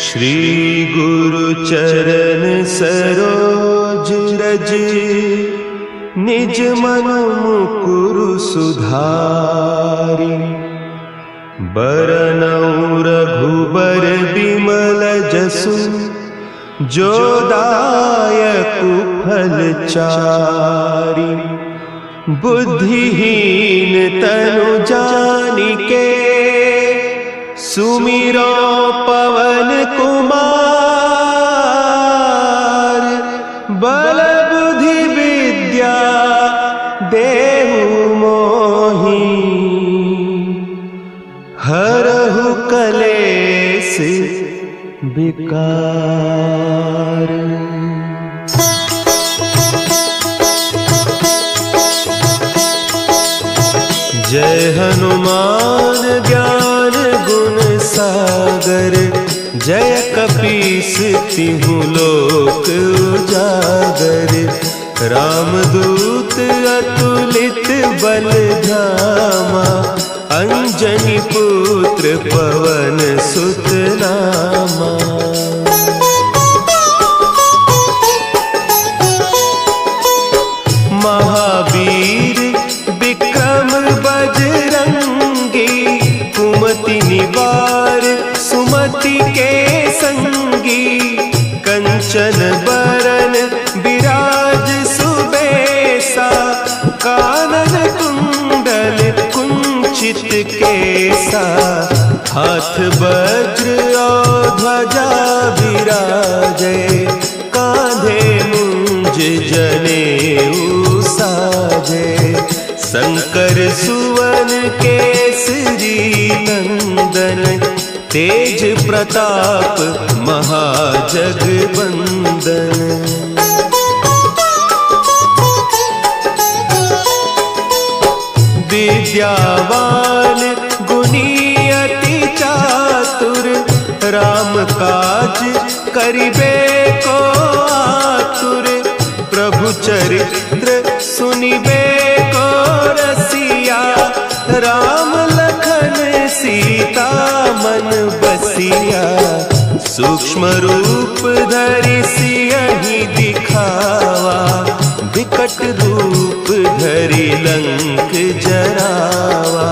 श्री गुरु चरण सरोज रज, निज मन मुकुरु सुधारि। बरनउँ रघुबर बिमल जसु, जो दायकु फल चारि। बुद्धिहीन तनु जानिके, सुमिरो पवन कुमार। बल बुद्धि विद्या देहु मोहि, हरहु कलेस विकार। जय हनुमान ज्ञान गुण सागर, जय कपीस तिहु लोक उजागर। रामदूत अतुलित बल धामा, अंजनी पुत्र पवन सुत नामा। महावीर विक्रम बजरंगी, कुमति निवार सुमति के संगी। कंचन बरन विराज सुबेसा, कानन कुंडल कुंचित केसा। हाथ वज्र और ध्वजा विराजे, कांधे मुंज जनेऊ साजे। शंकर सुवन केसरी नंदन, तेज प्रताप महाजगवंदन। विद्यावान गुणी अति चातुर, राम काज करिबे को आतुर। प्रभु चरित्र सुनिबे को रसिया, राम लखन सीता मन बसिया। सूक्ष्म रूप धरि सियहि दिखावा, विकट रूप धरि लंक जरावा।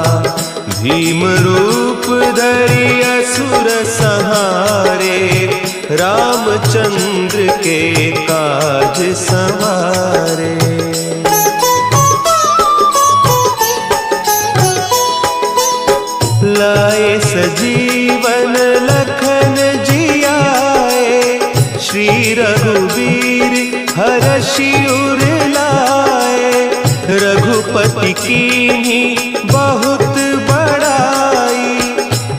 भीम रूप धरि असुर संहारे, रामचंद्र के काज संवारे। लाए सजीवन लखन जियाए, श्री रघुवीर हरषि उर लाए। रघुपति कीन्ही बहुत बड़ाई,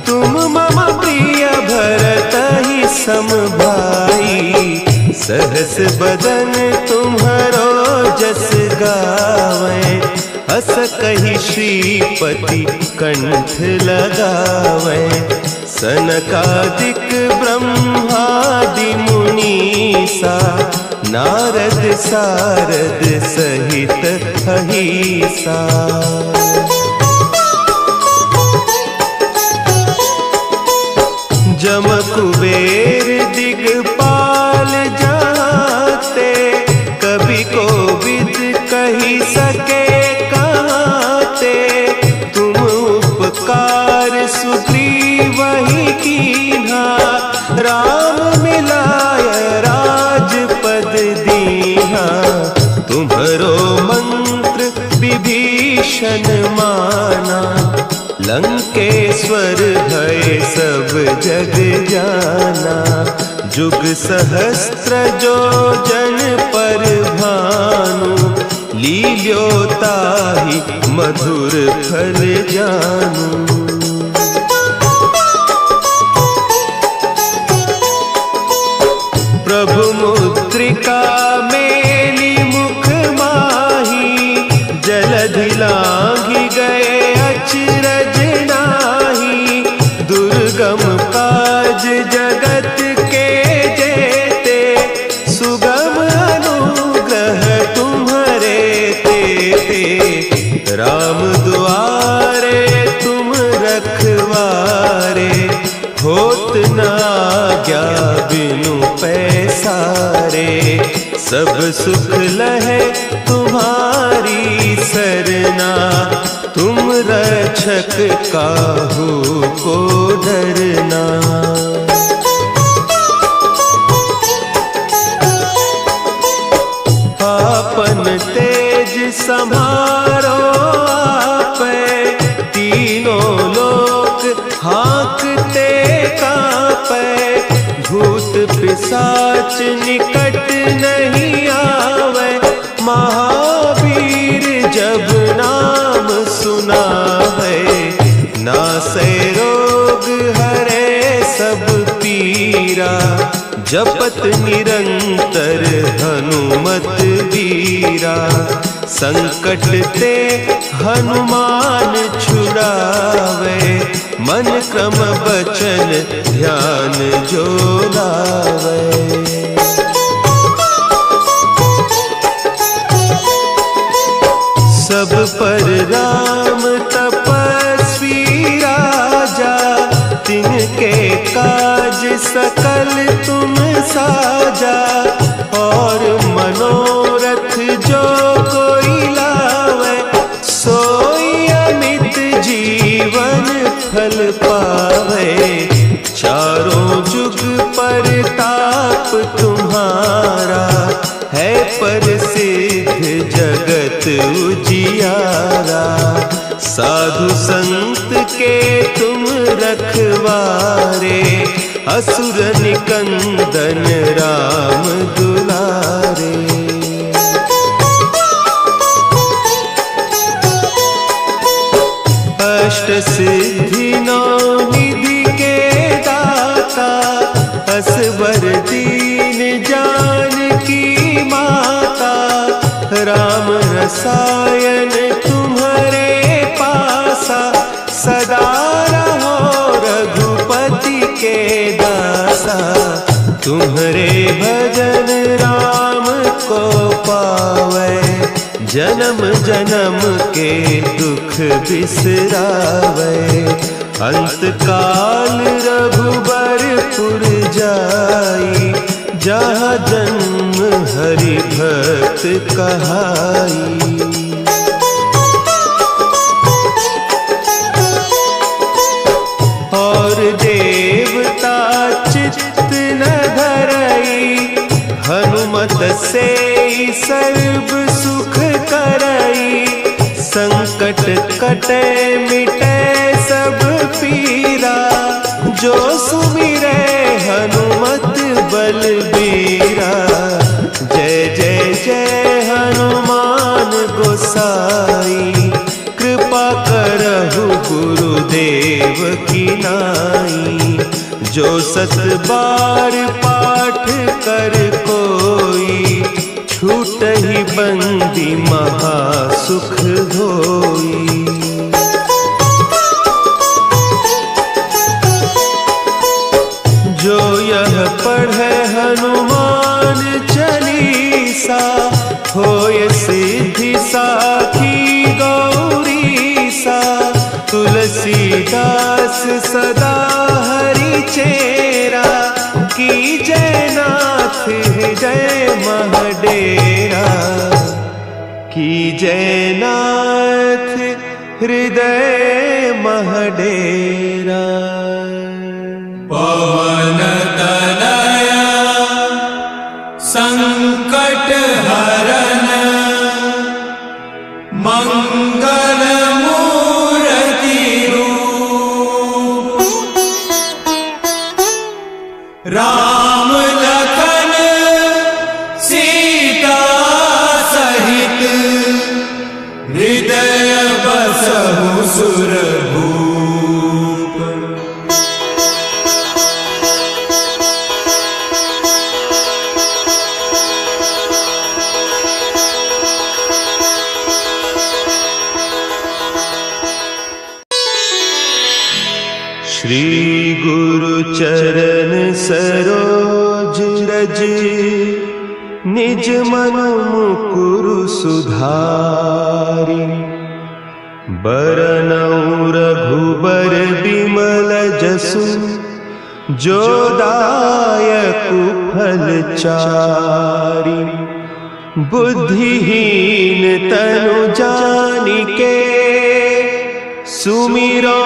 तुम मम प्रिय भरतहि सम भाई। सहस बदन तुम्हरो जस गावें, हस कहि श्रीपति कंठ लगावें। सनकादिक ब्रह्मादि मुनीसा, नारद सारद सहित अहीसा। जम कुबेर दिगपाल जाते, कवि कोविद कहि सके कहते। तुम उपकार सुग्रीवहि कीन्हा, राम मिलाय राजपद दीन्हा। तुम्हरो मंत्र विभीषण माना, लंकेश्वर भय सब जग जाना। जुग सहस्त्र जो जन पर भानु, लील्योताहि मधुर फल जानू। प्रभु मुद्रिका मेली मुख माही, जलधि लांघि गए अचरज नाही। दुर्गम काज जगत के जेते, सुगम अनुग्रह तुम्हरे तेते। राम दुआरे तुम रखवारे, होत न आज्ञा बिनु पैसारे, सब सुख लहे तुम्हारी सरना, तुम रक्षक काहू को डरना। आपन तेज संभारो आपे, तीनों लोक हाँकते कांपे, भूत पिशाच निकट नहीं आवे, महावीर जब नाम सुनावे, नासै रोग हरे सब पीरा, जपत निरंतर हनुमत वीरा, संकट ते हनुमान छुड़ावे, मन क्रम बचन ध्यान जो लावे। सब पर राम तपस्वी राजा, तिनके काज सकल तुम साजा, और मनोरथ जो कोई लावे, सोई अमित जीवन फल पावे, चारों जुग परताप तुम्हारा, है प्रसिद्ध जगत उजियारा, साधु संत के तुम रखवारे, असुर निकंदन राम दुलारे। अष्ट सिद्धि नौ निधि के दाता, असवर दीन जानकी माता, राम रसायन तुम्हारे पासा, सदा रहो रघुपति के दासा, तुम्हारे भजन राम को पावे, जन्म जन्म के दुख बिसरावे, अंत काल रघुबरपुर जाई, जहाँ जन्म हरि भक्त कहाई। और देवता चित्त न धरई, हनुमत से सर्व सुख करई, संकट कटे मिटे सब पीरा, जो सुमिरे हनुमत बलबीरा, जय जय जय हनुमान गोसाई, कृपा करहु गुरुदेव की नाई, जो सत बार पाठ कर कोई, छूट ही बंदी महासुख होई। जो यह पढ़े हनुमान चालीसा, होय सिद्धि साखी गौरीसा, तुलसीदास सदा हरि चेरा, की जयनाथ हृदय महडेरा, की जयनाथ हृदय महडेरा। पवन तनया संकट हरन, मंगल मूर्ति रूप, राम लखन सीता सहित, हृदय बसहु सुरभूप। श्री गुरु चरण सरोज रज, निज मन मुकुरु सुधारि, बरनउँ रघुबर बिमल जसु, जो दायक फलचारी। बुद्धिहीन तनु जानिके सुमिरो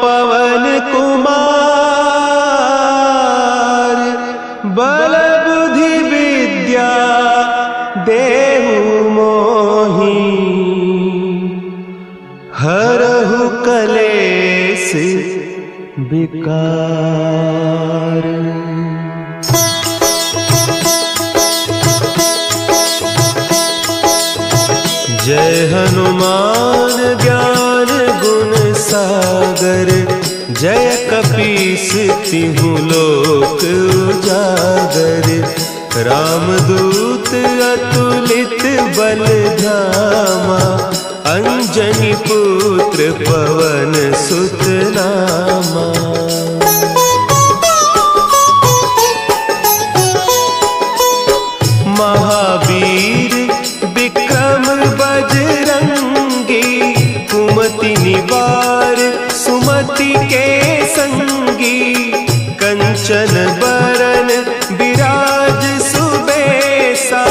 पवन कुमार। बल बुद्धि विद्या देहु मोहि हरहु कलेस विकार। जय हनुमान ज्ञान गुण सागर। जय कपीस तिहु लोक उजागर। रामदूत अतुलित बल धामा। अंजनी पुत्र पवन सुत नामा। महावीर विक्रम बजरंगी। कुमति निवार सुमति के संगी। कंचन बरन विराज सुबेसा।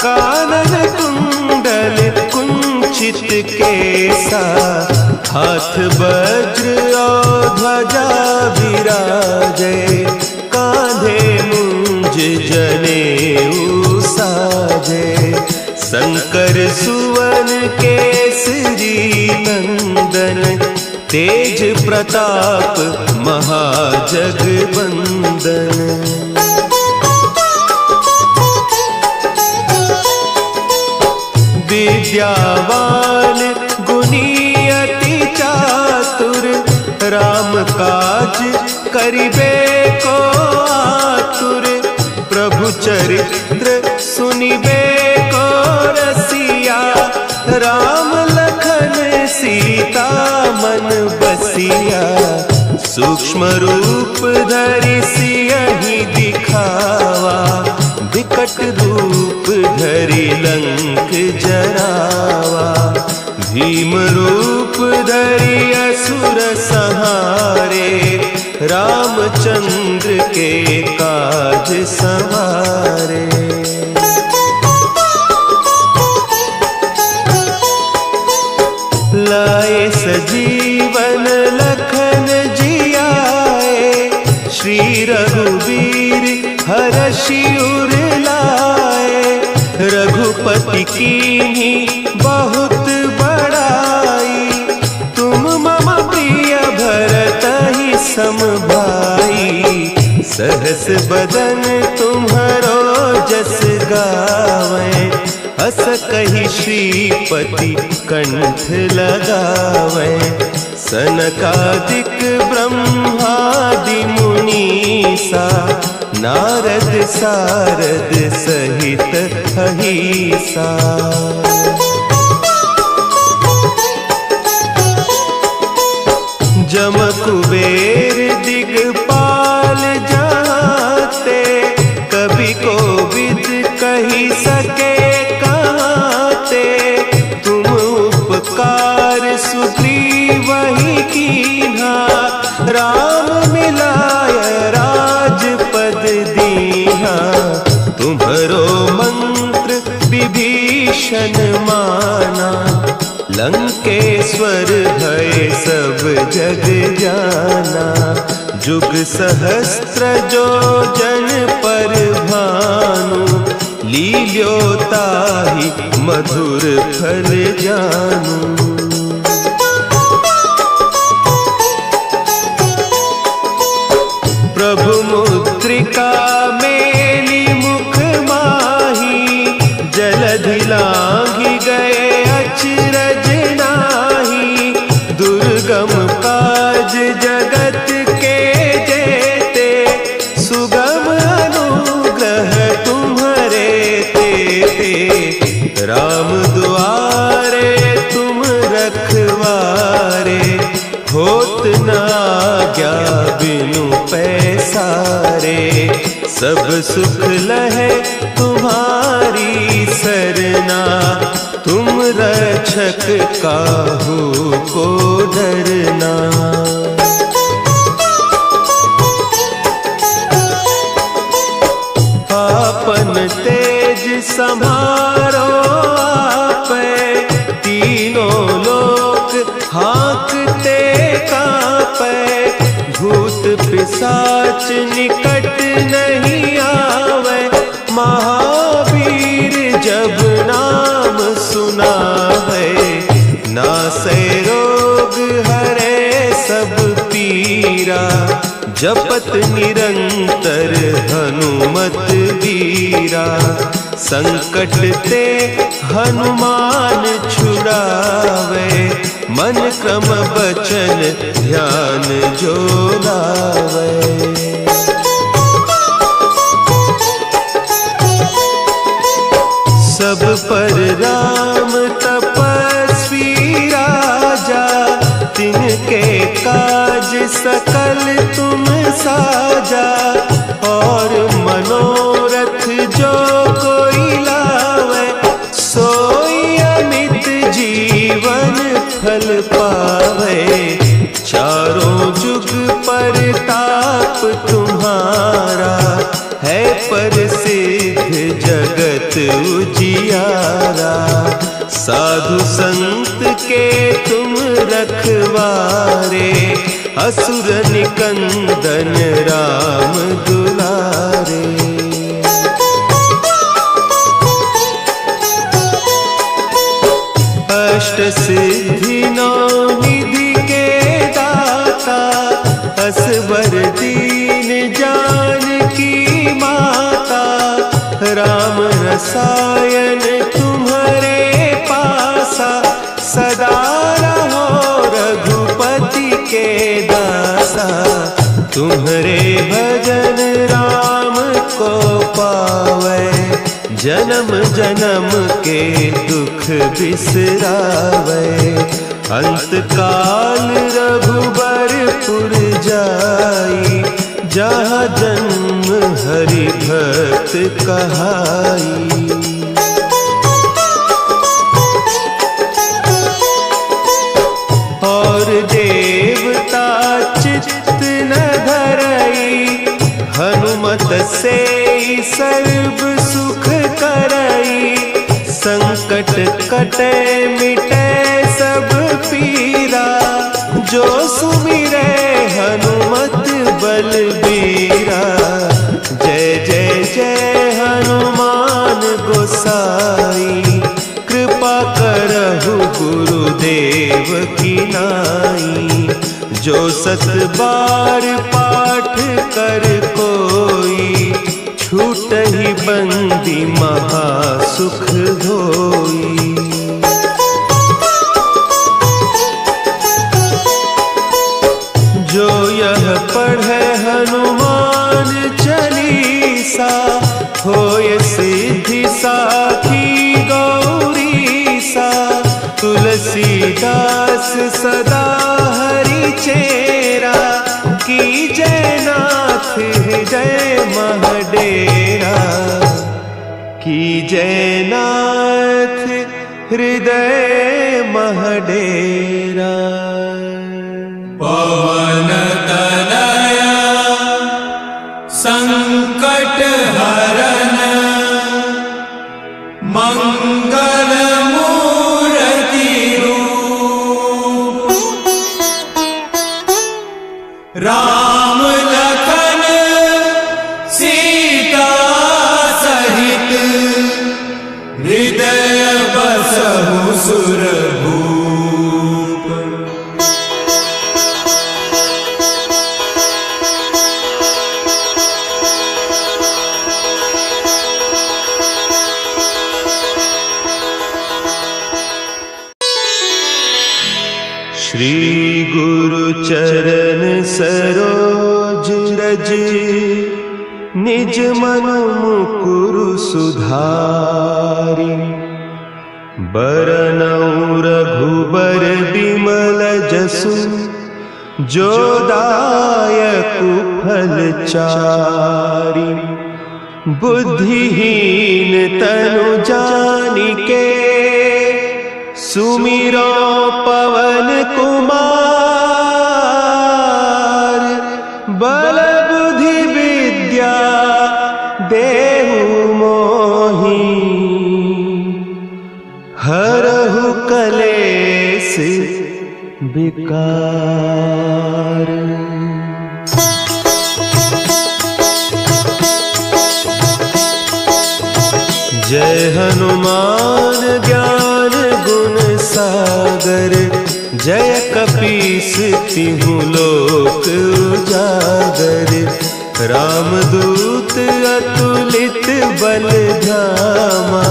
कानन कुंडल कुंचित केसा। हाथ वज्र और ध्वजा विराजे। कांधे मुंज जनेऊ साजे। शंकर सुवन केसरी नंदन। तेज प्रताप महाजगवंदन। विद्यावान गुणी अति चातुर। राम काज करिबे को आतुर। प्रभु चरित्र सुनिबे को रसिया। राम लखन सीता मन बसिया। सूक्ष्म रूप धरि सियहि दिखावा। विकट रूप धरि लंक जरावा। भीम रूप धरि असुर संहारे। रामचंद्र के काज सवारे। लाए सजीवन लखन जियाए। श्री रघुवीर हरषि उर लाए। रघुपति कीन्ही बहुत बड़ाई। तुम मम प्रिय भरतहि सम भाई। सहस बदन तुम्हरो जस गावें। हस कहि श्रीपति कंठ लगावें। सनकादिक ब्रह्मादि मुनीसा। नारद सारद सहित अहीसा। जम कुबेर दिगपाल जाते। कवि कोविद कही सके कहते। तुम उपकार सुग्रीवहि कीन्हा। राम मिलाय राजपद दीन्हा। तुम्हरो मंत्र विभीषण माना। लंकेश्वर भय सब जग जाना। जुग सहस्त्र जो जन पर भानु। लील्योताहि मधुर फल जानू। प्रभु मुद्रिका मेली मुख माही। जलधि लांघि गए अचरज नाही। दुर्गम काज जगत के जेते। सुगम अनुग्रह तुम्हरे तेते। राम दुआरे तुम रखवारे। होत न आज्ञा बिनु पैसारे। सब सुख लहे तुम्हारी सरना। तुम रक्षक काहू को डरना। तेज सम्हारो आपै, तीनों लोक हाँकते कांपै। भूत पिशाच निकट नहीं आवे, महावीर जब नाम सुनावे। नासै रोग हरे सब पीरा, जपत निरंतर हनुमत बीरा। संकट ते हनुमान छुड़ावे, मन क्रम बचन ध्यान जो लावे। सब पर राम तपस्वी राजा, तिनके काज सकल तुम साजा। और मनोरथ जो कोई लावे, सोई अमित जीवन फल पावे। चारों जुग परताप तुम्हारा, है प्रसिद्ध जगत उजियारा। साधु संत के तुम रखवारे, असुर निकंदन राम दुलारे। अष्ट सिद्धि नौ निधि के दाता, असवर दीन जानकी माता। राम रसायन तुम्हारे पासा, सदा रहो रघुपति के दासा। तुम्हारे भजन राम को पावे, जन्म जन्म के दुख बिसरावे। अंत काल रघुबरपुर जाई, जहाँ जन्म हरि भक्त कहाई। और देवता चित्त न धरई, हनुमत से सर्व सुख करई। संकट कटे मिटे सब पीरा, जो सुमिरे हनुमत बलबीरा। जय जय जय हनुमान गोसाई, कृपा करहु गुरुदेव की नाई। जो सत बार पाठ कर कोई, छूटहि बंदी महासुख होई। जो यह पढ़े हनुमान चालीसा, होय सिद्धि साखी गौरीसा। तुलसीदास सदा हरि चेरा, की जयनाथ हृदय महडेरा। की जयनाथ हृदय महडेरा। पवन तनया संकट हरन, मंगल मूर्ति रूप। राम लखन सीता सहित, हृदय बसहु सुरभूप। श्री गुरु चरण सरोज रज, निज मन मुकुरु सुधारि। बरनउँ रघुबर बिमल जसु, जो दायकु फल चारि। बुद्धिहीन तनु जानिके, सुमिरो पवन कुमार। बल बुद्धि विद्या देहु मोहि, विकार। जय हनुमान ज्ञान गुण सागर, जय कपीस तिहु लोक उजागर। रामदूत अतुलित बल धामा,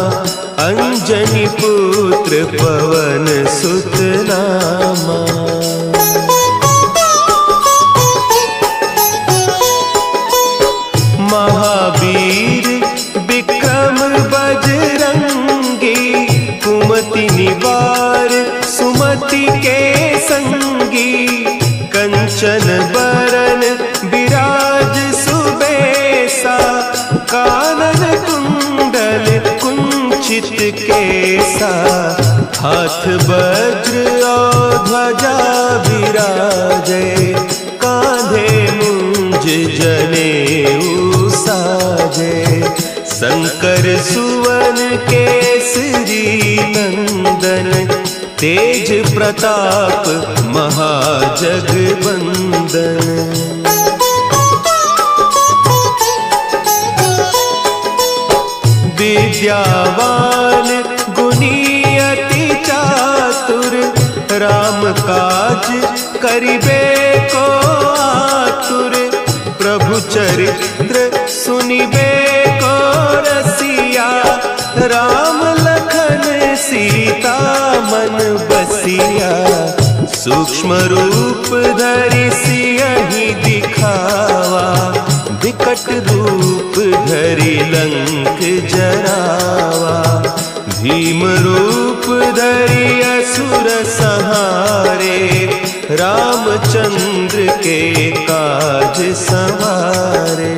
अंजनी पुत्र पवन सुत नामा। महावीर विक्रम बजरंगी, कुमति निवार सुमति के संगी। कंचन बरन विराज सुबेसा, कानन कुंडल कुंचित केसा। हाथ वज्र और ध्वजा विराजे, कांधे मुंज जनेऊ साजे। शंकर सुवन केसरी नंदन, तेज प्रताप महाजगवंदन। विद्यावान गुणी अति चातुर, राम काज करिबे को आतुर। प्रभु चरित्र सुनिबे को रसिया, राम लखन सीता मन बसिया। सूक्ष्म रूप धरि सियहि दिखावा, विकट रूप धरि लंक जरावा। भीम रूप धरि असुर संहारे, रामचंद्र के काज संवारे।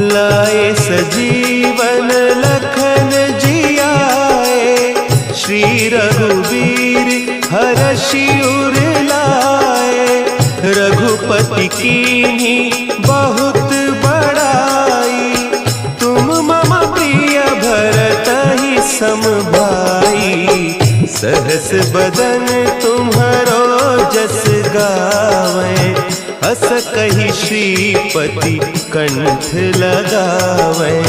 लाए सजीवन लखन जियाए, श्री रघुवीर हरषि उर लाए। रघुपति कीन्ही बहुत बड़ाई, तुम मम प्रिय भरतहि सम भाई। सहस बदन तुम्हरो जस गावें, हस कहि श्रीपति कंठ लगावें।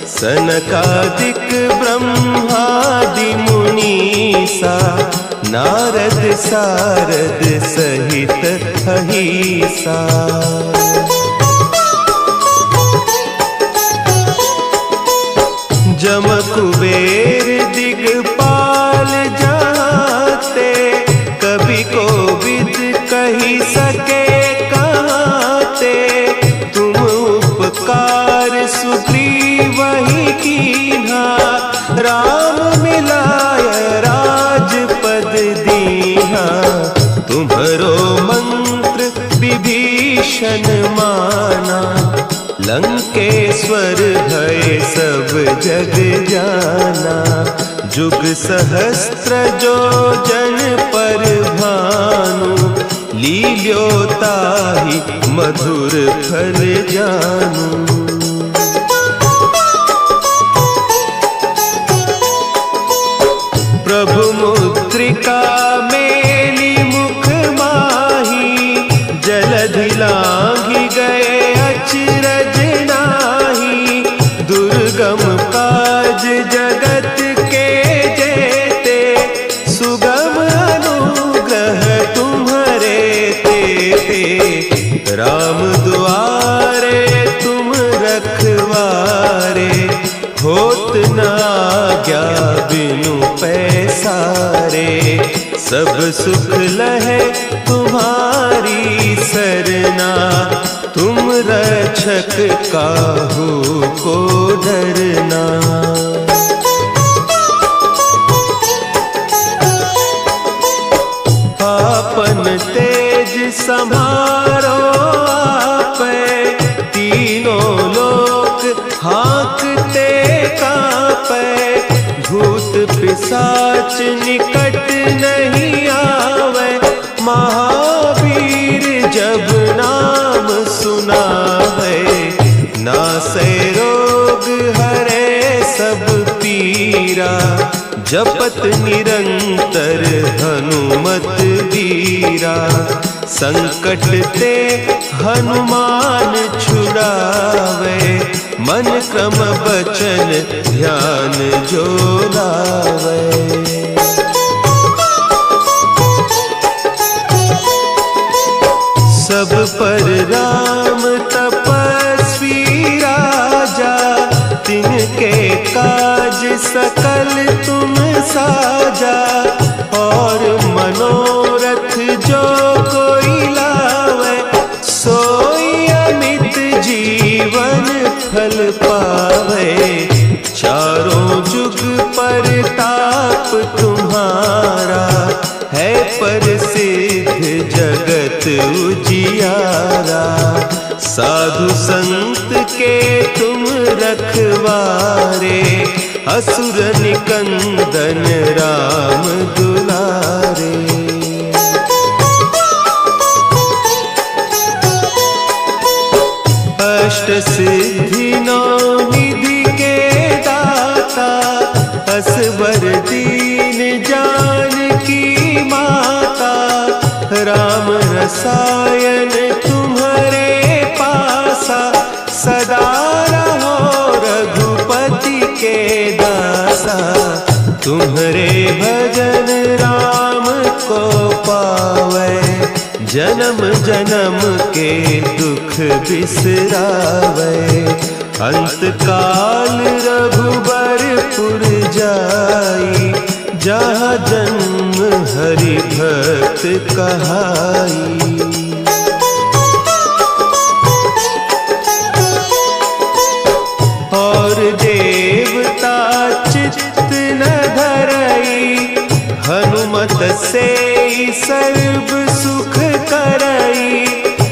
सनकादिक ब्रह्मादि मुनीसा, नारद सारद सहित अहीसा। जम कुबेर दिगपाल जाते, कवि कोविद कही सके कहते। तुम उपकार सुग्रीवहि कीन्हा, राम मिलाय राजपद दीन्हा। तुम्हरो मंत्र विभीषण माना, लंकेश्वर भय सब जग जाना। जुग सहस्त्र जो जन पर भानु, लील्योताहि मधुर फल जानू। प्रभु मुद्रिका मेली मुख माही, जलधि लांघि गए अचरज नाही। दुर्गम काज जगत के जेते, सुगम अनुग्रह तुम्हरे तेते। राम दुआरे तुम रखवारे, होत न आज्ञा बिनु पैसारे। सब सुख लहे तुम्हारी सरना, तुम रक्षक काहू को डरना। आपन तेज समारो आपे, तीनों लोक हाँकते कांपे। भूत पिशाच निकट नहीं आवे, महावीर जब नाम सुनावे। नासै रोग हरे सब पीरा, जपत निरंतर हनुमत बीरा। संकट ते हनुमान छुड़ावे, मन क्रम बचन ध्यान जो लावे। सब पर राम तपस्वी राजा, तिनके काज सकल तुम साजा। और मनोरथ जो कोई लावे, सोई अमित जीवन फल पावे। चारों जुग परताप तुम्हारा, है प्रसिद्ध जगत उजियारा। साधु संत के तुम रखवारे, असुर निकंदन राम दुलारे। अष्ट सिद्धि नौ निधि के दाता, असवर दीन जानकी माता। राम रसायन तुम्हारे पासा, सदा रहो रघुपति के दासा। तुम्हारे भजन राम को पावे, जन्म जन्म के दुख बिसरावे। अंत काल रघुबरपुर जाई, जहाँ जन्म हरि भक्त कहाई। और देवता चित्त न धरई, हनुमत से सर्व सुख करई।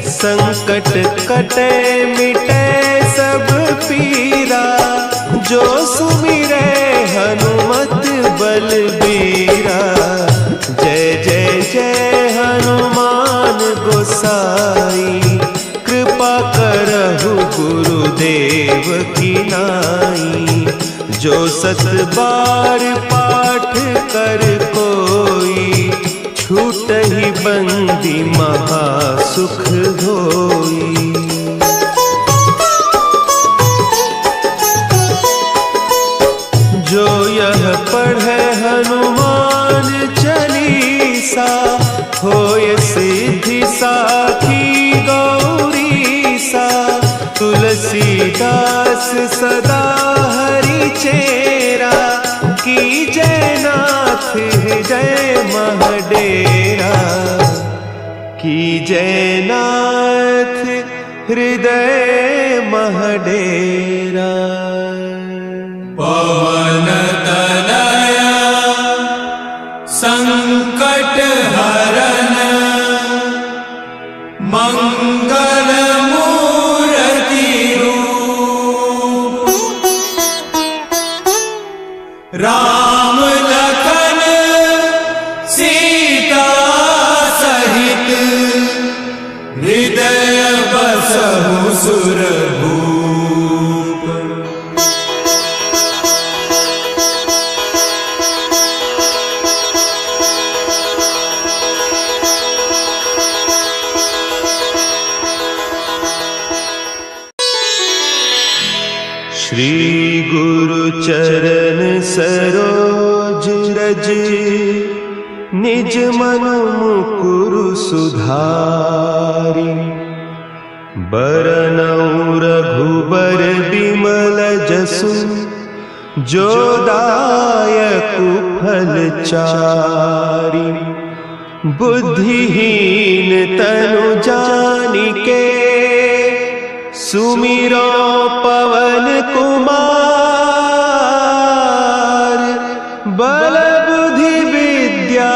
संकट कटे मिटे सब पीरा, जो सुमिरे हनुमत बलबीरा। जय जय जय हनुमान गोसाई, कृपा करहु गुरुदेव की नाई। जो सत बार पाठ कर कोई, छूटहि बंदी महा सुख होई। जो यह पढ़े हनुमान चालीसा, होय सिद्धि साखी गौरीसा। तुलसीदास सदा हरि चेरा, की जयनाथ हृदय महडेरा। की जयनाथ हृदय महडेरा। पवन तनया संकट हरन, मंगल मूर्ति रूप। राम लखन सीता सहित, हृदय बसहु सुरभूप। श्री गुरु चरण सरोज रज, निज मन मुकुरु सुधारि। बरनउँ रघुबर बिमल जसु, जो दायकु फल चारि। बुद्धिहीन तनु जानिके, सुमिरो पवन कुमार। बल बुद्धि विद्या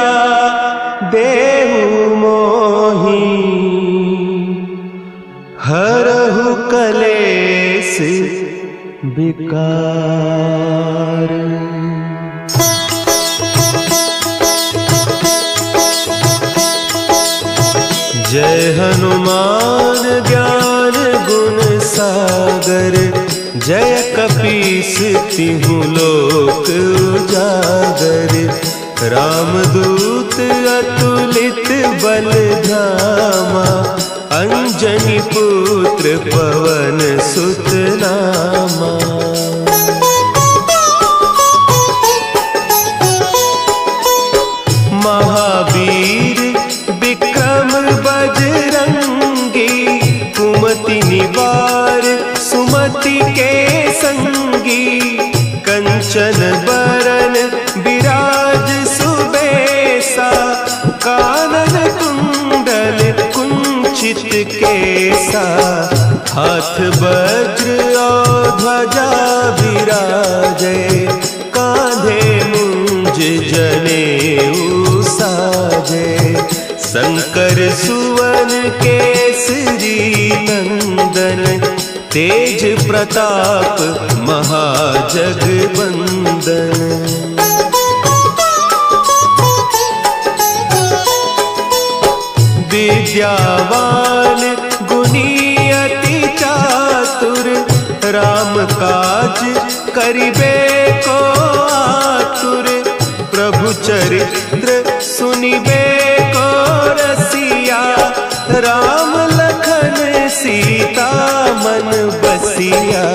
देहु मोहि, हरहु कलेस विकार। जय हनुमान ज्ञान गुण सागर, जय कपीस तिहु लोक उजागर, रामदूत अतुलित बल धामा, अंजनी पुत्र पवन सुत नामा। महावीर विक्रम बजरंगी, कुमति निवार सुमति के संगी, कंचन बरन विराज सुबेसा, कानन कुंडल कुंचित केसा, हाथ वज्र और ध्वजा विराजे, कांधे मुंज जनेऊ साजे, शंकर सुवन केसरी नंदन, तेज प्रताप महाजगबंदन। विद्यावान गुणी अति चातुर, राम काज करिबे को आतुर, प्रभु चरित्र सुनिबे को रसिया, राम लखन सीता मन बसिया,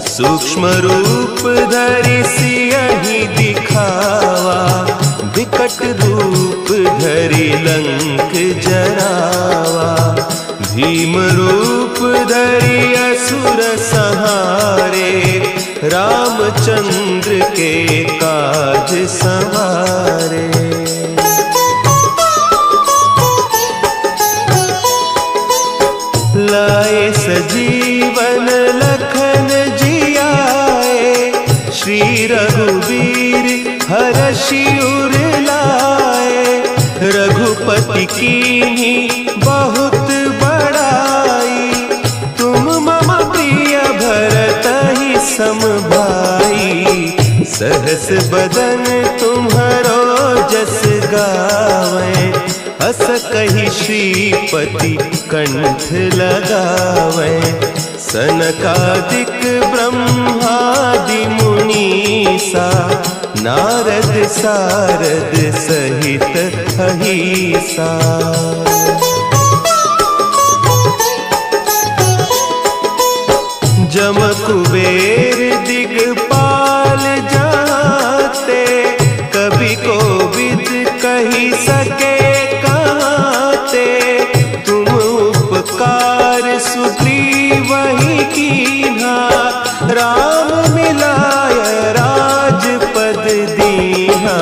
सूक्ष्म रूप धरि सियहि दिखावा, विकट रूप धरि लंक जरावा, भीम रूप धरि असुर संहारे, रामचंद्र के काज संवारे। लाए सजीवन लखन जियाए, श्री रघुवीर हरषि उर लाए, रघुपति कीन्ही बहुत बड़ाई, तुम मम प्रिय भरतहि सम भाई, सहस बदन तुम्हरो जस गावे, हस कहि श्रीपति कंठ लगावे, सनकादिक ब्रह्मादि मुनीसा, नारद सारद सहित अहीसा। जम कुबेर दिगपाल जाते, कवि कोविद कही सके कहते, तुम उपकार सुग्रीव ही कीन्हा, राम मिलाय राजपद दीन्हा,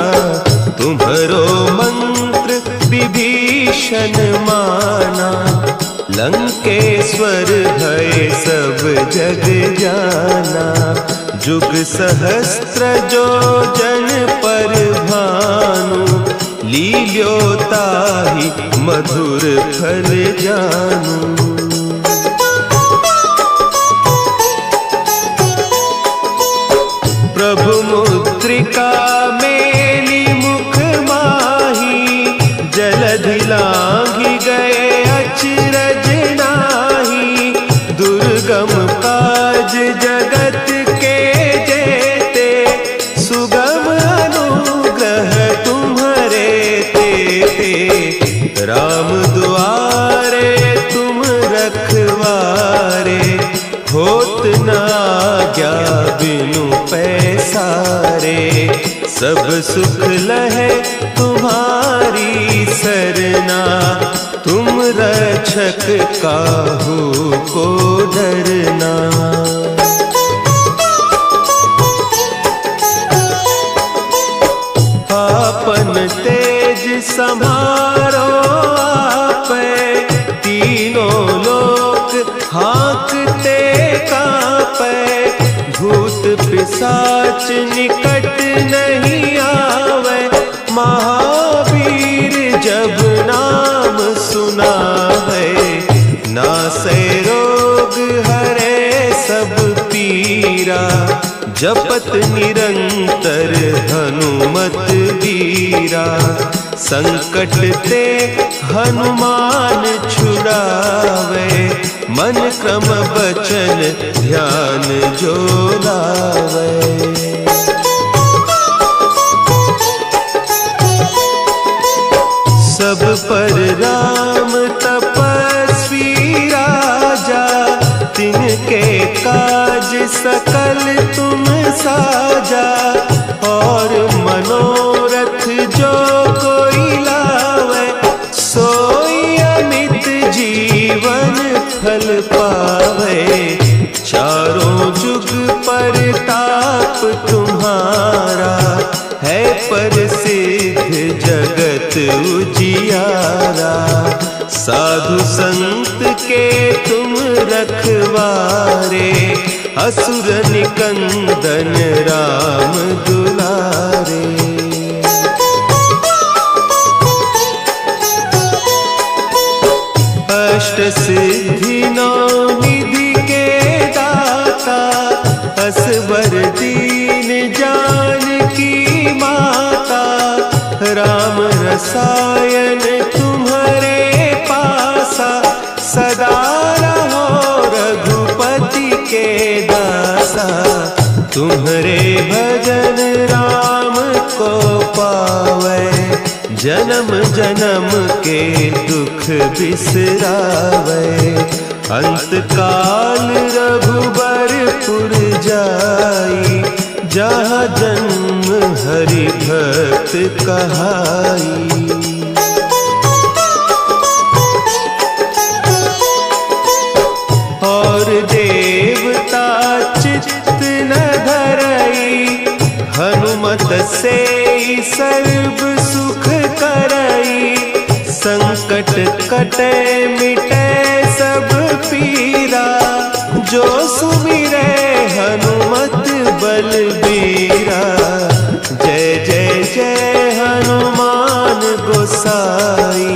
तुम्हरो मंत्र विभीषण माना, लंकेश्वर भय सब जग जाना, जुग सहस्त्र जो जन पर भानु, लील्योताहि मधुर फल जानू। प्रभु मुद्रिका मेली मुख माही, जलधि लांघि गए अचरज नाही, दुर्गम काज जगत के जेते, सुगम अनुग्रह तुम्हरे तेते, राम दुआरे तुम रखवारे, होत न आज्ञा बिनु पैसारे, सब सुख लहे तुम्हारी सरना, तुम रक्षक काहू को डरना। आपन तेज संभारो आपे, तीनों लोक हाँकते कांपे, भूत पिशाच निकट नहीं आवे, महावीर जब नाम सुना है, नासै रोग हरे सब पीरा, जपत निरंतर हनुमत वीरा, संकट ते हनुमान छुड़ावे, मन क्रम बचन ध्यान जो लावे। सब पर राम तपस्वी राजा, तिनके काज सकल तुम साजा। और मनोरथ जो कोई लावे, सोई अमित जीवन फल पावे। चारों जुग परताप तुम्हारा, है प्रसिद्ध जगत उजियारा। साधु संत के तुम रखवारे, असुर निकंदन राम दुलारे। अष्ट सिद्धि नौ निधि के दाता, असवर दीन जानकी माता। राम रसायन तुम्हारे पासा, सदा रहो रघुपति के दासा। तुम्हारे भजन राम को पावे, जन्म जन्म के दुख बिसरावे। अंत काल रघुबरपुर जाई, जहाँ जन्म हरि भक्त कहाई। और देवता चित्त न धरई, हनुमत से सर्व सुख करई। संकट कटे मिटे सब पीरा, जो सुमिरे हनुमत बलबीरा। जय जय जय हनुमान गोसाई,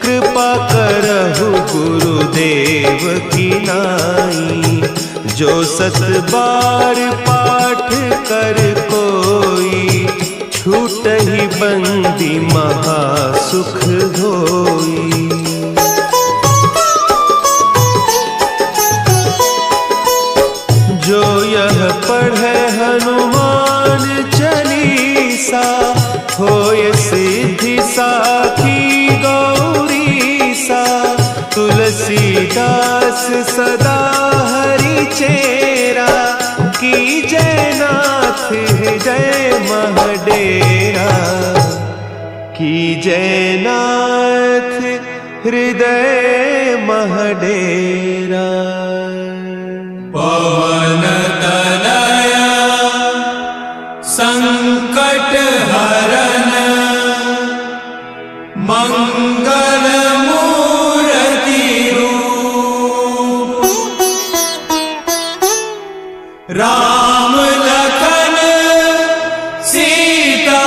कृपा करहु गुरुदेव की नाई। जो सत बार पाठ कर कोई, छूटहि बंदी महासुख होई। जो यह पढ़े हनुमान चालीसा, होय सिद्धि साखी गौरीसा। तुलसीदास सदा हरि चेरा, की जयनाथ हृदय महडेरा। की जयनाथ हृदय महडेरा। पवन तनया संकट हरन, मंगल मूर्ति रूप। राम लखन सीता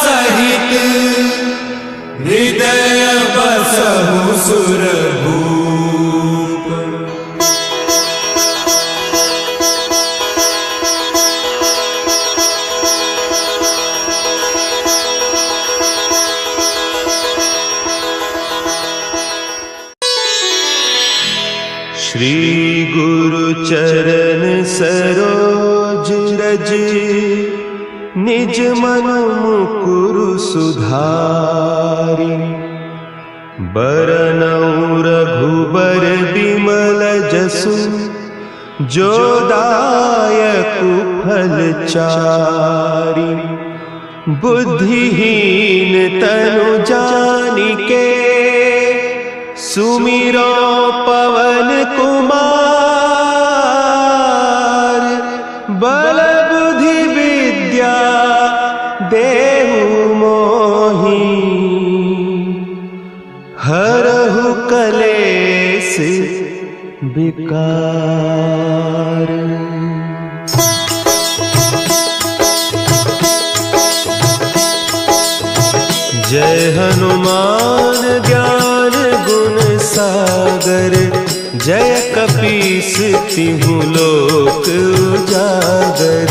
सहित, हृदय बसहु सुरभूप। श्री गुरु चरण सरोज रज, निज मन मुकुरु सुधारि। बरनउँ रघुबर बिमल जसु, जो दायकु फल चारि। बुद्धिहीन तनु जानिके, सुमिरो पवन कुमार। बल बुद्धि विद्या देहु मोहि, हरहु कलेस विकार। जय हनुमान ज्ञान गुण सागर, जय कपीस तिहु लोक उजागर।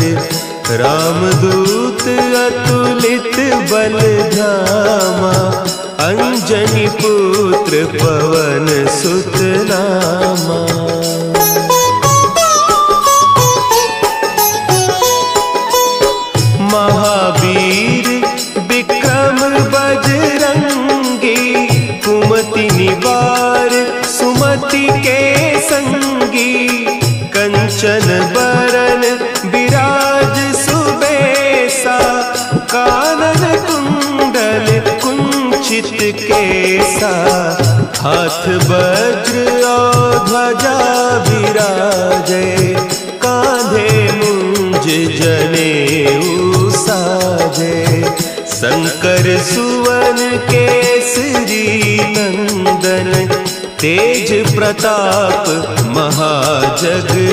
रामदूत अतुलित बल धामा, अंजनी पुत्र पवन सुत नामा। महावीर विक्रम बजरंगी, कुमति निवार सुमति के संगी। कंचन बरन विराज सुबेसा, कानन कुंडल कुंचित केसा। हाथ वज्र और ध्वजा विराजे, कांधे मुंज जनेऊ साजे। शंकर सुवन केसरी नंदन, तेज प्रताप महाजगबंदन।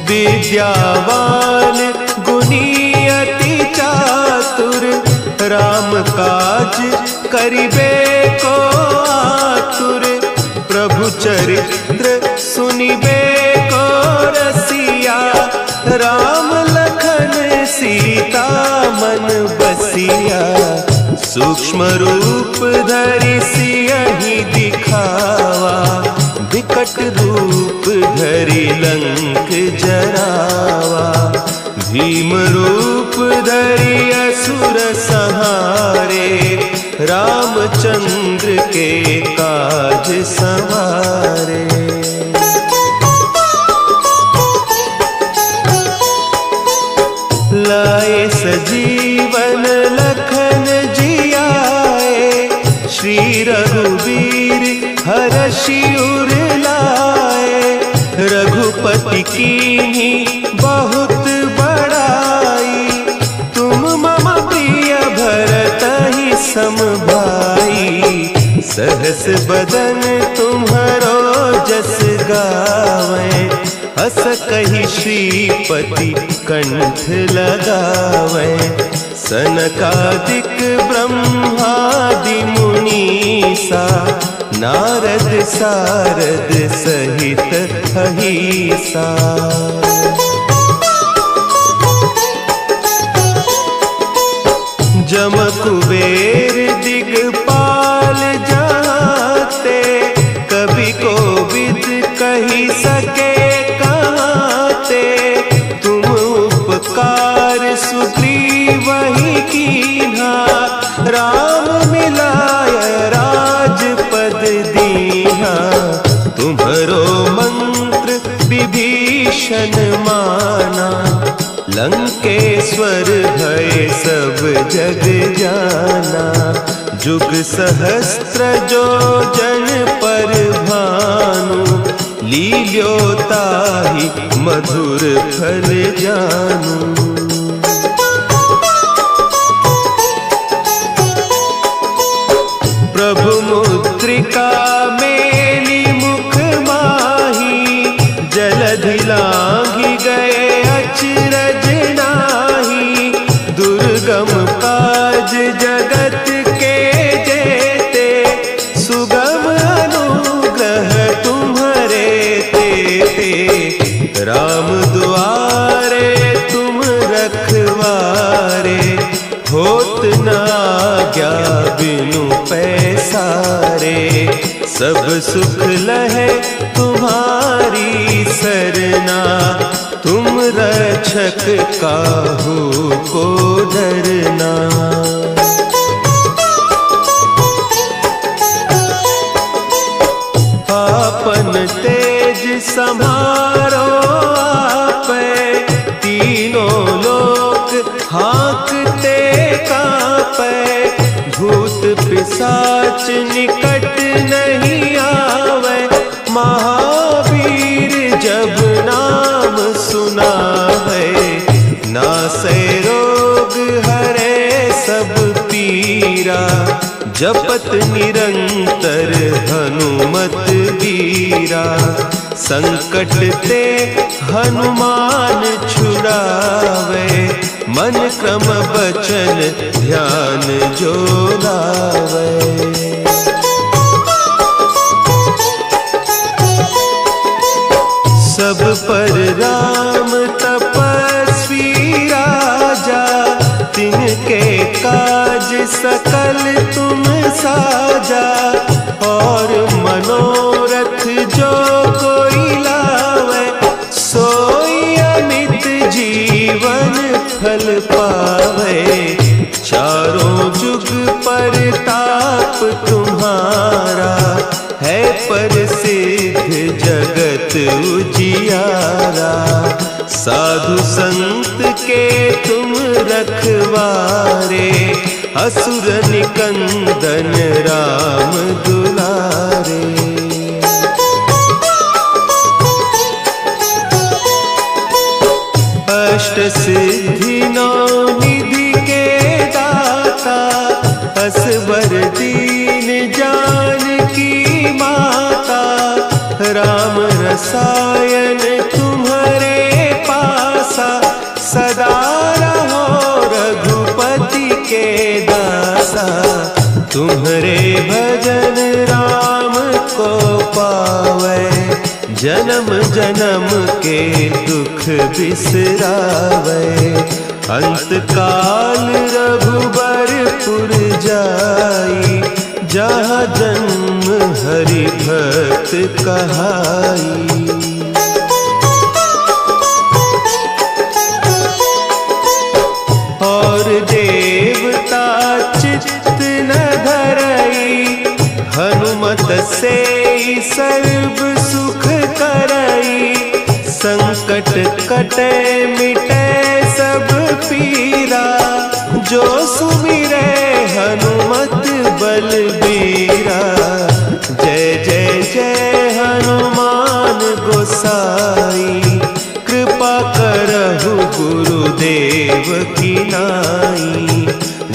विद्यावान गुणी अति चातुर, राम काज करिबे को आतुर। प्रभु चरित्र सुनिबे को रसिया, राम लखन सीता मन बसिया। सूक्ष्म रूप धरि सियहि दिखावा, विकट रूप धरि लंक जरावा। भीम रूप धरि असुर संहारे, रामचंद्र के काज संवारे। लाए सजीवन लखन जियाए, श्री रघुवीर हरषि उर लाए। रघुपति कीन्ही बहुत बड़ाई, तुम मम प्रिय भरतहि सम भाई। सहस बदन तुम्हरो जस गावें, हस कहि श्रीपति कंठ लगावें। सनकादिक ब्रह्मादि मुनीसा, नारद सारद सहित अहीसा। जम कुबेर दिगपाल जाते, कवि कोविद कही सके कहते। तुम उपकार सुग्रीव ही कीन्हा, राम मिलाय राजपद दीन्हा। तुम्हरो मंत्र विभीषण माना, लंकेश्वर भय सब जग जाना। जुग सहस्त्र जो जन पर भानु, लील्योताहि मधुर फल जानू। प्रभु मुद्रिका मेली मुख माही, जलधि लांघि गए अचरज नाही। दुर्गम काज जगत के जेते, सुगम अनुग्रह तुम्हरे तेते। राम दुआरे तुम रखवारे, होत न आज्ञा बिनु पैसारे। सब सुख लहे तुम्हारी सरना, तुम रक्षक काहू को डरना। आपन तेज समारो आपै, तीनों लोक हाँकते कांपै। भूत पिशाच निकट नहीं आवे, महावीर जब नाम सुना है। नासै रोग हरे सब पीरा, जपत निरंतर हनुमत बीरा। संकट ते हनुमान छुड़ावे, मन क्रम बचन ध्यान जो लावे। सब पर राम तपस्वी काज सकल तुम साजा, और मनोरथ जो कोई लावे, सोई अमित जीवन फल पावे। चारों जुग परताप तुम्हारा, है प्रसिद्ध जगत उजियारा। साधु संत के तुम रखवारे, असुर निकंदन राम दुलारे। अष्ट सिद्धि नौ निधि के दाता, असवर दीन जानकी माता। राम रसायन तुम्हारे पासा, सदा रहो रघुपति के दासा। तुम्हारे भजन राम को पावे, जन्म जन्म के दुख बिसरावे। अंत काल रघुबरपुर जाई, जहाँ जन्म हरि भक्त कहाई। और देवता चित्त न धरई, हनुमत से सर्व सुख करई। संकट कटे मिटे सब पीरा, जो सुमिरे हनुमत बलबीरा। जय जय जय हनुमान गोसाई, कृपा करहु गुरुदेव की नाई।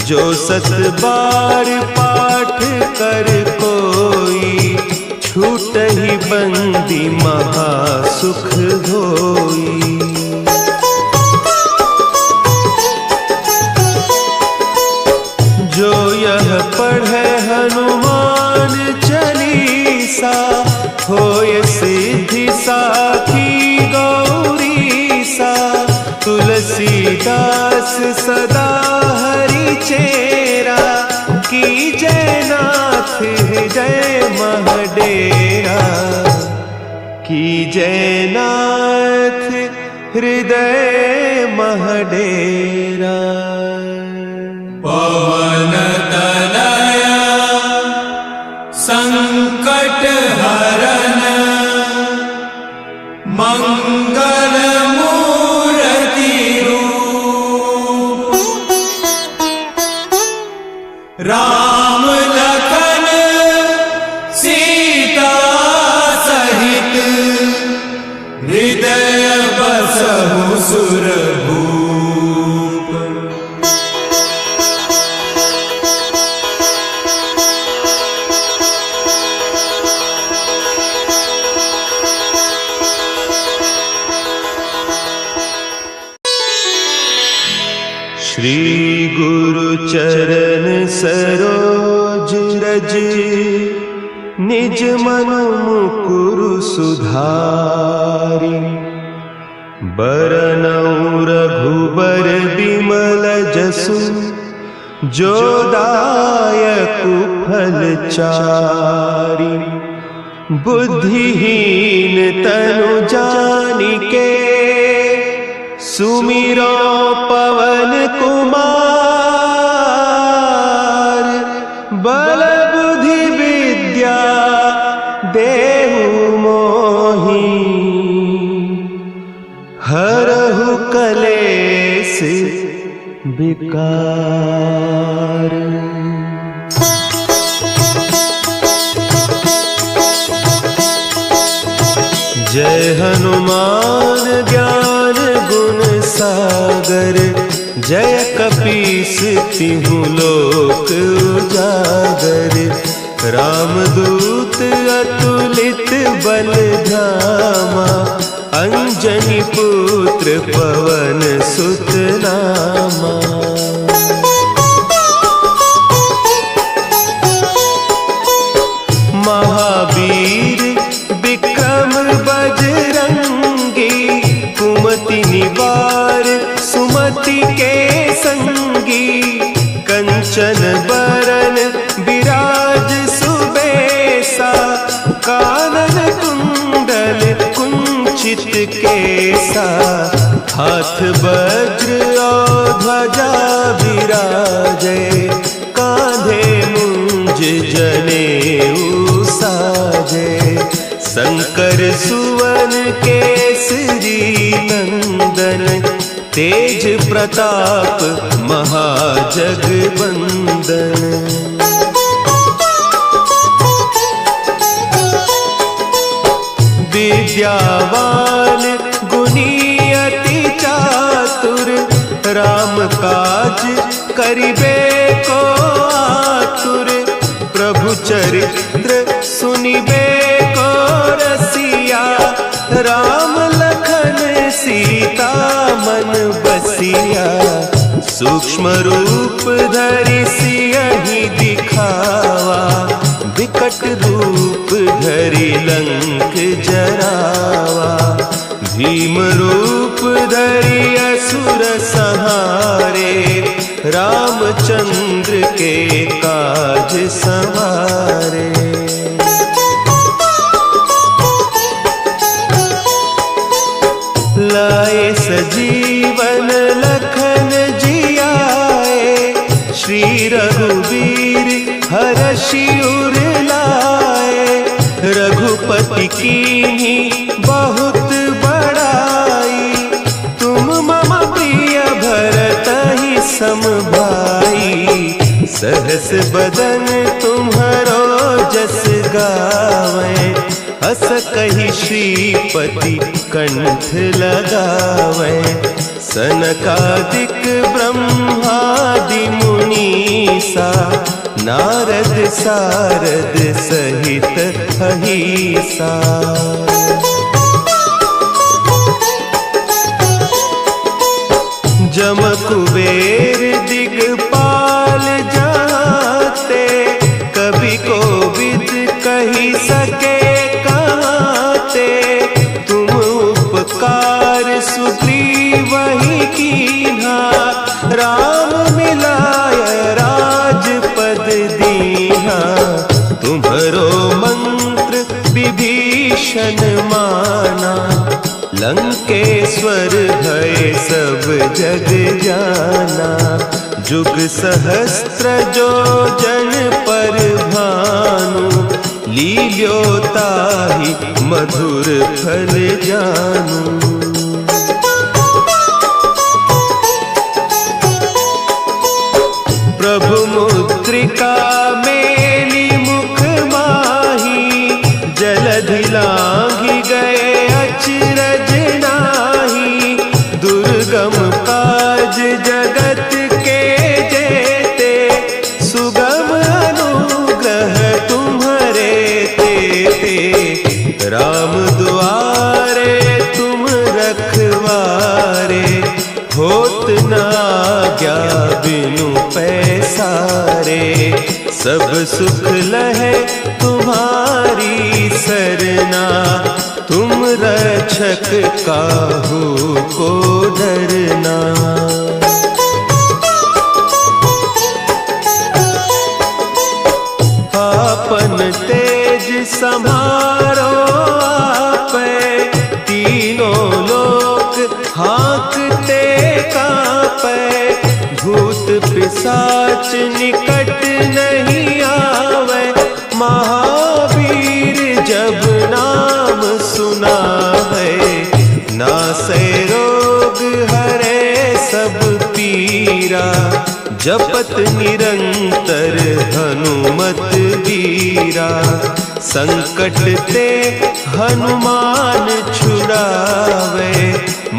जो सत बार पाठ कर कोई, छूटहि बंदी महा सुख होई। जो यह पढ़े हनुमान चालीसा, होय सिद्धि साखी गौरीसा। तुलसीदास सदा हरि चेरा, कीजय नाथ हृदय महडेरा। कीजय नाथ हृदय महडेरा। पवन तनया संकट हरन, मंगल मूर्ति रूप। राम लखन सीता सहित, हृदय बसहु सुरभूप। श्री गुरु चरण सरोज रज, निज मन मुकुरु सुधारि। बरनउँ रघुबर बिमल जसु, जो दायकु फल चारि। बुद्धिहीन तनु जानिके, सुमिरो पवन कुमार। बल बुद्धि विद्या देहु मोहि, हरहु कलेस विकार। जय हनुमान ज्ञान गुण सागर, जय कपीस तिहु लोक उजागर। रामदूत अतुलित बल धामा, अंजनी पुत्र पवन सुत नामा। महावीर विक्रम बजरंगी, कुमति निवार सुमति के संगी। केसा, हाथ वज्र और ध्वजा विराजे, कांधे मुंज जनेऊ साजे। शंकर सुवन केसरी नंदन, तेज प्रताप महाजगबंदन। विद्यावान गुणी अति चातुर, राम काज करिबे को आतुर। प्रभु चरित्र सुनिबे को रसिया, राम लखन सीता मन बसिया। सूक्ष्म रूप धरि सियहि दिखावा, विकट रूप धरि लंक जरावा। भीम रूप धरि असुर संहारे, रामचंद्र के काज संवारे। लाए सजीवन लखन जियाए, श्री रघुवीर हरषि उर लाए। रघुपति कीन्ही बहुत बड़ाई, तुम मम प्रिय भरतहि सम भाई। सहस बदन तुम्हरो जस गावें, हस कहि श्रीपति कंठ लगावें। सनकादिक ब्रह्मादि मुनीसा, नारद सारद सहित अहीसा। जम कुबेर दिगपाल जाते, कवि कोविद कही सके कहते। तुम उपकार सुग्रीवहि कीन्हा, राम मिलाय राजपद दीन्हा। तुम्हरो मंत्र विभीषण माना, लंकेश्वर भय सब जग जाना। जुग सहस्त्र जो जन पर भानु, लील्योताहि मधुर फल जानू। प्रभु मुद्रिका मेली मुख माही, जलधि लांघि गए अचरज नाही। दुर्गम काज जगत के जेते, सुगम अनुग्रह तुम्हरे तेते। राम दुआरे तुम रखवारे, होत न आज्ञा बिनु पैसारे। सब सुख लहे तुम्हारी सरना, तुम रक्षक काहू को डरना। आपन तेज समारो आपै, तीनों लोक हाँकते कांपै। भूत पिशाच निकट नहीं आवे, महावीर जब नाम सुना है। नासै रोग हरे सब पीरा, जपत निरंतर हनुमत बीरा। संकट ते हनुमान छुड़ावे,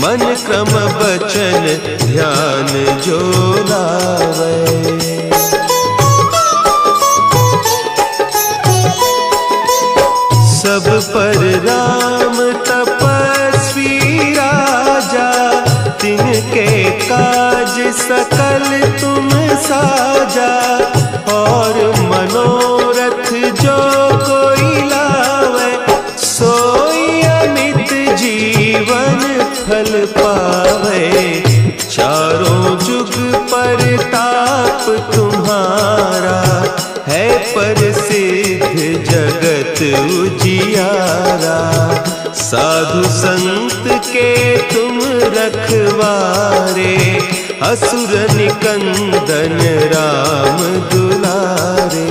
मन क्रम बचन ध्यान जो लावे। सब पर राम तपस्वी राजा, तिनके काज सकल तुम साजा। और मनोरथ जो कोई लावे, सोई अमित जीवन फल पावे। चारों जुग परताप तुम्हारा, है प्रसिद्ध जगत उजियारा। साधु संत के असुर निकंदन राम दुलारे।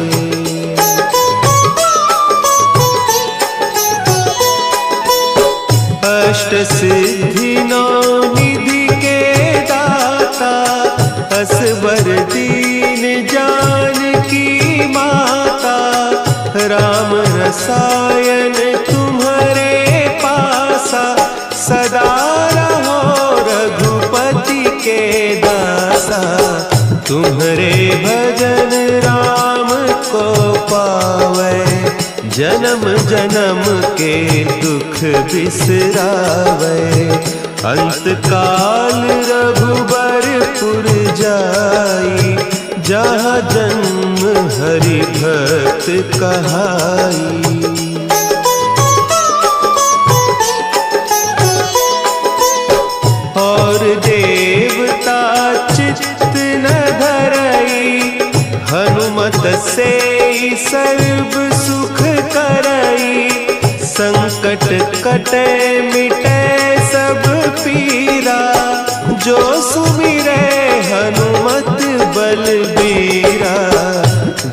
अष्ट सिद्धि नौ निधि के दाता, असवर दीन जानकी माता। राम रसायन तुम्हारे पासा, सदा रहो रघुपति के दासा। तुम्हारे भजन राम को पावे, जन्म जन्म के दुख बिसरावे। अंत काल रघुबरपुर जाई, जहाँ जन्म हरि भक्त कहाई। और देवता चित्त न धरई, हनुमत से सर्व सुख करई। संकट कटे मिटे सब पीरा, जो सुमिरे हनुमत बलबीरा।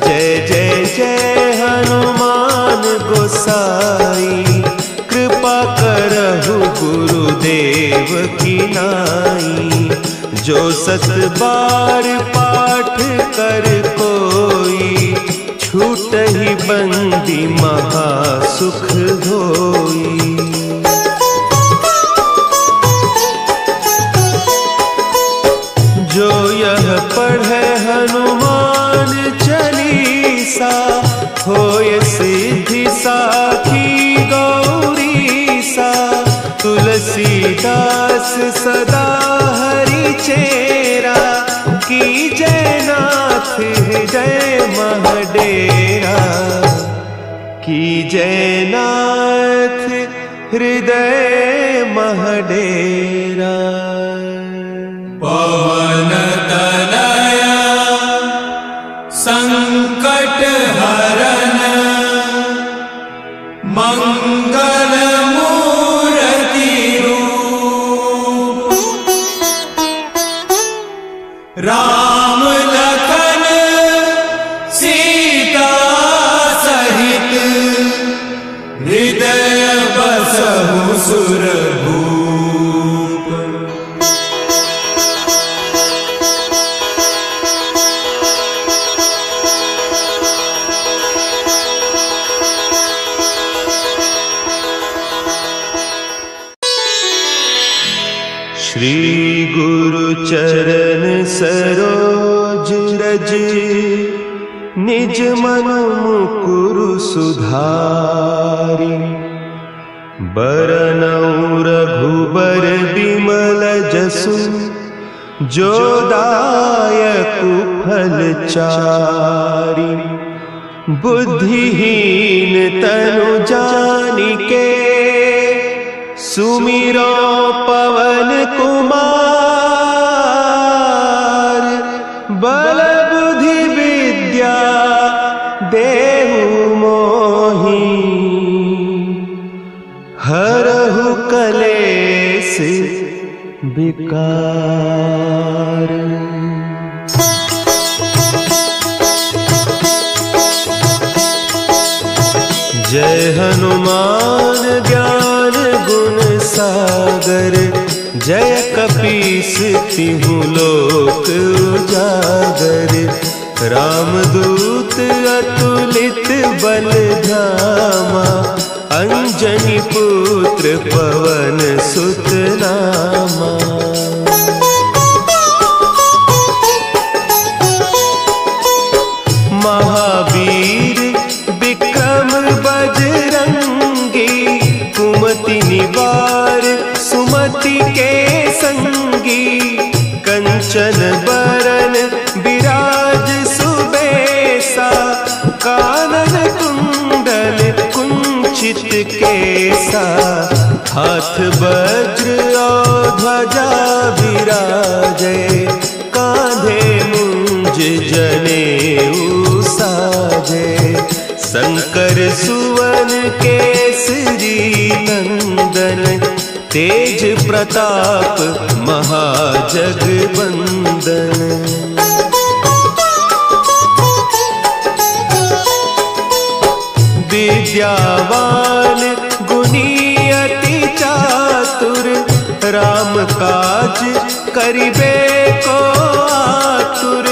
जय जय जय हनुमान गोसाई, कृपा करहु गुरुदेव की नाई। जो सत बार पाठ कर कोई, छूटहि बंदी महा सुख होई। जो यह पढ़े हनुमान चालीसा, होय सिद्धि साखी गौरीसा। तुलसीदास सदा हरि चेरा, कीजय नाथ हृदय महडेरा। कीजय नाथ हृदय महडेरा। पवन तनया संकट हरन, मंगल मूर्ति रूप। राम लखन सीता सहित, हृदय बसहु सुरभूप। श्री गुरु चरण सरोज रज, निज मन मुकुरु सुधारि। बरनउँ रघुबर बिमल जसु, जो दायकु फल चारि। बुद्धिहीन तनु जानिके, सुमिरो पवन कुमार। बल बुद्धि विद्या देहु मोहि, हरहु कलेस विकार। जय हनुमान ज्ञान गुण सागर, जय कपीस तिहु लोक उजागर। रामदूत अतुलित बल धामा, अंजनी पुत्र पवन सुत नामा। महावीर विक्रम बजरंगी, कुमति निवार सुमति के संगी। कंचन बरन विराज सुबेसा, कानन कुंडल कुंचित केसा। हाथ वज्र और ध्वजा विराजे, कांधे मुंज जनेऊ साजे। शंकर सुवन केसरी नंदन, तेज प्रताप महाजगबंदन। विद्यावान गुणी अति चातुर, राम काज करिबे को आतुर।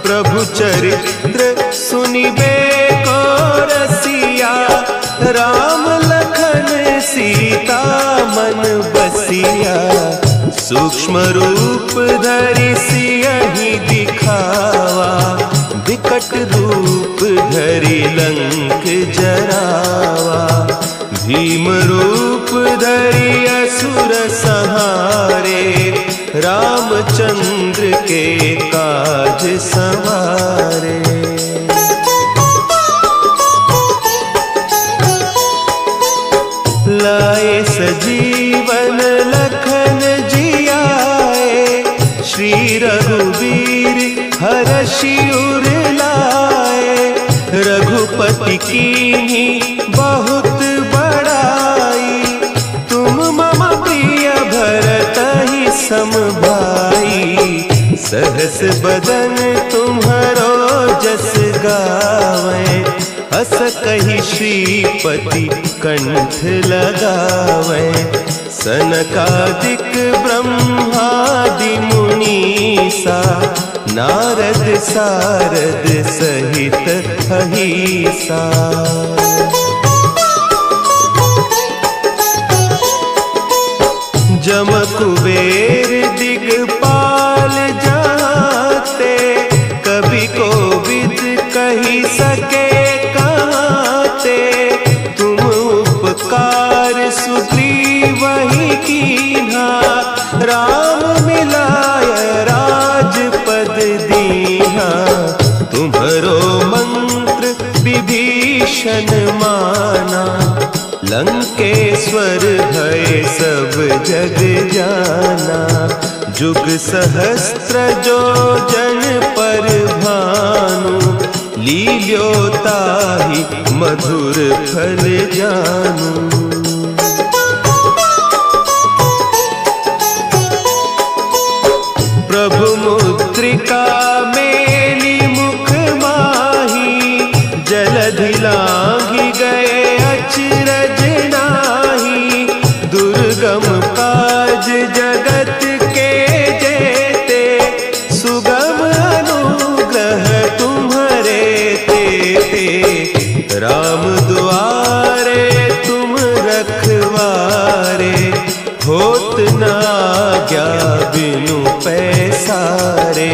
प्रभु चरित्र सुनिबे को रसिया, राम लखन सीता मन बसिया। सूक्ष्म रूप धरि सियहि दिखावा, विकट रूप धरि लंक जरावा। भीम रूप धरि असुर संहारे, रामचंद्र के काज संवारे। लाए सजीवन लखन जियाए, श्री रघुवीर हरषि उर लाए। रघुपति कीन्ही बहुत बड़ाई, तुम मम प्रिय भरतहि सम भाई। सहस बदन तुम्हरो जस गावे, हस कहि श्रीपति कंठ लगावे। सनकादिक ब्रह्मादि मुनीसा, नारद सारद सहित अहीसा। जम कुबेर दिगपाल जाते, कवि कोविद कहि सके कहते। तुम उपकार सुग्रीवहि कीन्हा, राम मिलाय राजपद दीन्हा। तुम्हरो मंत्र विभीषण माना, लंकेश्वर भय सब जग जाना। जुग सहस्त्र जो जन पर भानु, लील्योताहि मधुर फल जानू। प्रभु मुद्रिका मेली मुख माही, जलधि लांघि गए अचरज नाही। दुर्गम काज जगत के जेते, सुगम अनुग्रह तुम्हरे तेते। राम दुआरे तुम रखवारे, होत न आज्ञा बिनु पैसारे।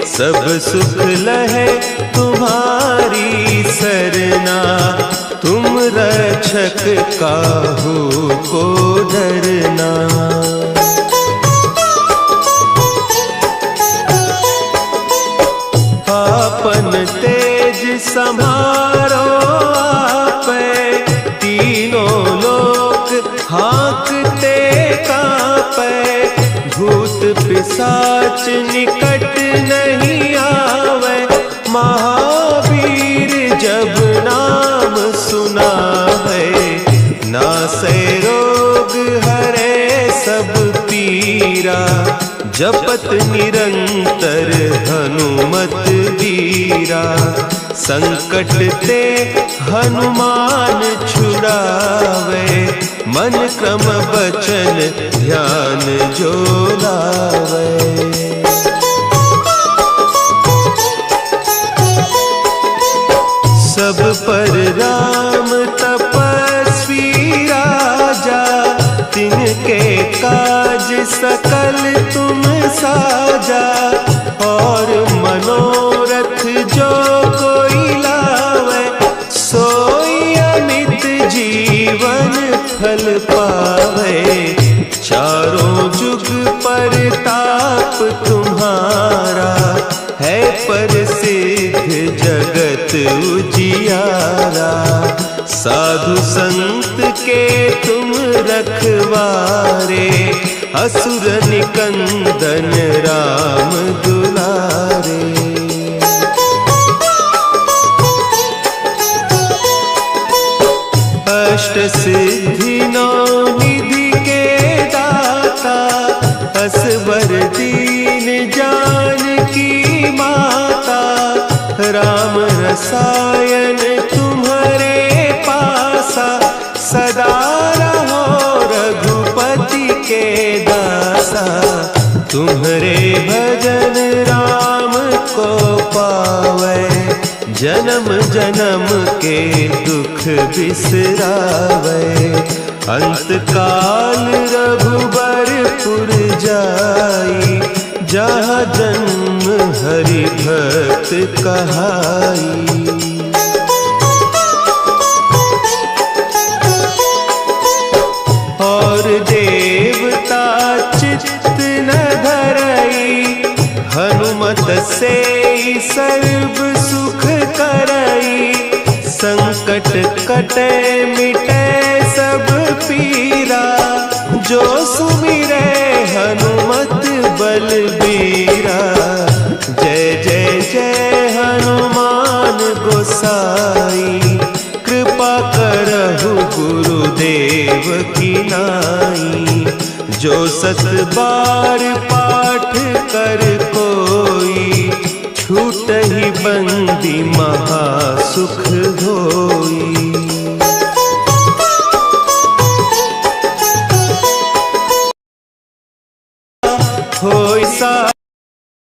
सब सुख लहे तुम्हारी सरना, तुम रक्षक काहू को डरना। आपन तेज समारो आपै, तीनों लोक हाँकते कांपै। भूत पिशाच निकट नहीं आवे, महावीर जब नाम सुना है। नासै रोग हरे सब पीरा, जपत निरंतर हनुमत वीरा। संकट ते हनुमान छुड़ावे, मन क्रम बचन ध्यान जो लावे। सब पर राम तपस्वी राजा, तिनके काज सकल तुम साजा। और मनोरथ जो कोई लावे, सोई अमित जीवन फल पावे। चारों जुग परताप तुम्हारा, है प्रसिद्ध जगत उजियारा। साधु संत के तुम रखवारे, असुर निकंदन राम दुलारे। अष्ट सिद्धि नौ निधि के माता, राम रसायन तुम्हारे पासा। सदा रहो रघुपति के दासा, तुम्हारे भजन राम को पावे। जन्म जन्म के दुख बिसरावे। अंत काल रघुबरपुर जाई, जहाँ जन्म हरि भक्त कहाई। और देवता चित्त न धरई, हनुमत से सर्व सुख करई। संकट कटे मिटे सब पीरा, जो सुमिरे हनुमत बलबीरा। जय जय जय हनुमान गोसाई, कृपा करहु गुरुदेव की नाई। जो सत बार पाठ कर कोई, छूटहि बंदी महा सुख होई।